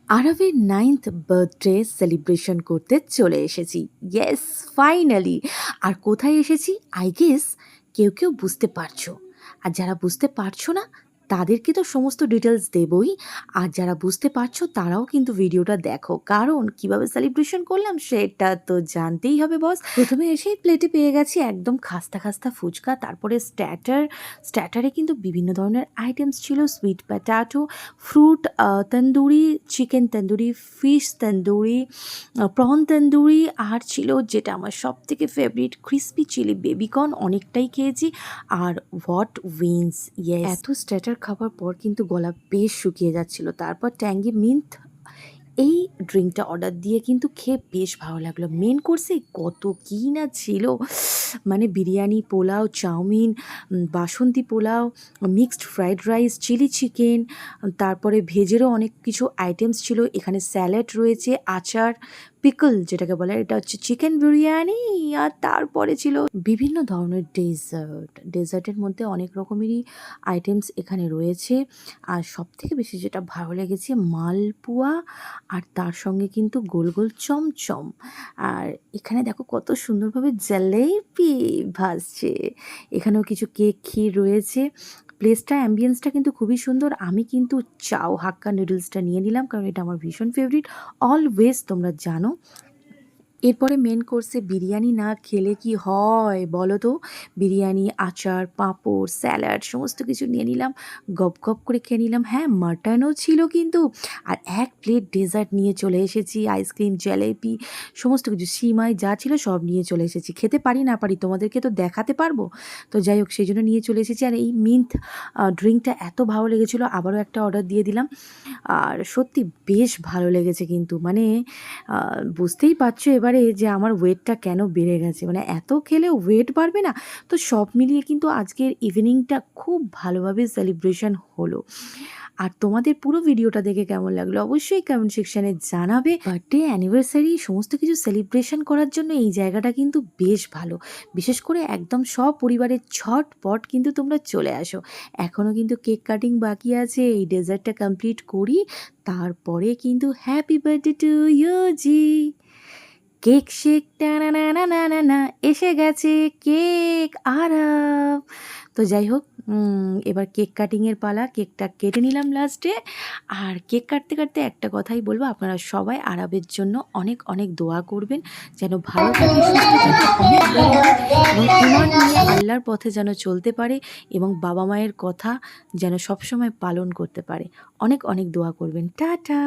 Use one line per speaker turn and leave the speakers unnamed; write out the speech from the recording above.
আরবের 9th birthday celebration করতে চলে এসেছি। Yes, finally. আর কোথায় এসেছি? আই গেস কেউ বুঝতে পারছো। আর যারা বুঝতে পারছো না তাদেরকে তো সমস্ত ডিটেলস দেবই। আর যারা বুঝতে পারছো তারাও কিন্তু ভিডিওটা দেখো। কারণ কিভাবে সেলিব্রেশন করলাম সেটা তো জানতেই হবে বস। প্রথমে এসেই প্লেটে পেয়ে গেছি একদম খাস্তা ফুচকা। তারপরে স্ট্যাটারে কিন্তু বিভিন্ন ধরনের আইটেমস ছিল। Sweet potato, fruit tandoori, chicken tandoori, fish tandoori, prawn tandoori, আর ছিল যেটা আমার সবথেকে ফেভারিট ক্রিসপি চিলি বেবিকর্ন। অনেকটাই খেয়েছি। আর হোয়াট উইন্স! ইয়েস, এত স্ট্যাটার খাবার পর কিন্তু গলা বেশ শুকিয়ে যাচ্ছিল। তারপর ট্যাঙ্গি মিন্ট এই ড্রিঙ্কটা অর্ডার দিয়ে কিন্তু খেয়ে বেশ ভালো লাগলো। মেন কোর্সে কত কী না ছিল, মানে biryani, polao, chowmein, basanti polao, mixed fried rice, chilli chicken, তারপরে ভেজেরও অনেক কিছু আইটেমস ছিল। এখানে স্যালাড রয়েছে, আচার, পিকল যেটাকে বলে, এটা হচ্ছে চিকেন বিরিয়ানি। আর তারপরে ছিল বিভিন্ন ধরনের ডেজার্টের মধ্যে অনেক রকমেরই আইটেমস এখানে রয়েছে। আর সবথেকে বেশি যেটা ভালো লেগেছে মালপোয়া, আর তার সঙ্গে কিন্তু গোল গোল চমচম। আর এখানে দেখো কত সুন্দরভাবে জালেবি ভাসছে। এখানেও কিছু কেক, ক্ষীর রয়েছে। প্লেসটা, অ্যাম্বিয়েন্সটা কিন্তু খুবই সুন্দর। আমি কিন্তু চাও হাক্কা নুডলসটা নিয়ে নিলাম, কারণ এটা আমার ভীষণ ফেভারিট অলওয়েজ, তোমরা জানো। এরপরে মেন কোর্সে বিরিয়ানি না খেলে কি হয় বলো তো? বিরিয়ানি, আচার, পাঁপড়, স্যালাড সমস্ত কিছু নিয়ে নিলাম। গপ করে খেয়ে নিলাম। হ্যাঁ, মাটনও ছিল কিন্তু। আর এক প্লেট ডেজার্ট নিয়ে চলে এসেছি। আইসক্রিম, জিলেপি, সমস্ত কিছু, সিমাই যা ছিল সব নিয়ে চলে এসেছি। খেতে পারি না পারি তোমাদেরকে তো দেখাতে পারবো। তো যাই হোক, সেই জন্য নিয়ে চলে এসেছি। আর এই মিন্ট ড্রিঙ্কটা এত ভালো লেগেছিলো, আবারও একটা অর্ডার দিয়ে দিলাম। আর সত্যি বেশ ভালো লেগেছে কিন্তু, মানে বুঝতেই পারছো এবারে যে আমার ওয়েটটা কেন বেড়ে গেছে। মানে এত খেলে ওয়েট বাড়বে না? তো সব মিলিয়ে কিন্তু আজকের ইভিনিংটা খুব ভালোভাবে সেলিব্রেশন হলো। আর তোমাদের পুরো ভিডিওটা দেখে কেমন লাগলো অবশ্যই কমেন্ট সেকশানে জানাবে। বার্থডে, অ্যানিভার্সারি সমস্ত কিছু সেলিব্রেশন করার জন্য এই জায়গাটা কিন্তু বেশ ভালো। বিশেষ করে একদম সপরিবারের ঝটপট কিন্তু তোমরা চলে আসো। এখনও কিন্তু কেক কাটিং বাকি আছে, এই ডেজার্টটা কমপ্লিট করি, তারপরে কিন্তু happy birthday to you G. Cake shake না এসে গেছে, কেক আরাম। তো যাই হোক, এবার কেক কাটিংয়ের পালা। কেকটা কেটে নিলাম লাস্টে। আর কেক কাটতে একটা কথাই বলবো, আপনারা সবাই আরাবের জন্য অনেক অনেক দোয়া করবেন, যেন ভালো থাকে, সুস্থ থাকে, অনেক বড় হয় এবং ইমান নিয়ে আল্লাহর পথে যেন চলতে পারে এবং বাবা মায়ের কথা যেন সবসময় পালন করতে পারে। অনেক অনেক দোয়া করবেন। টাটা।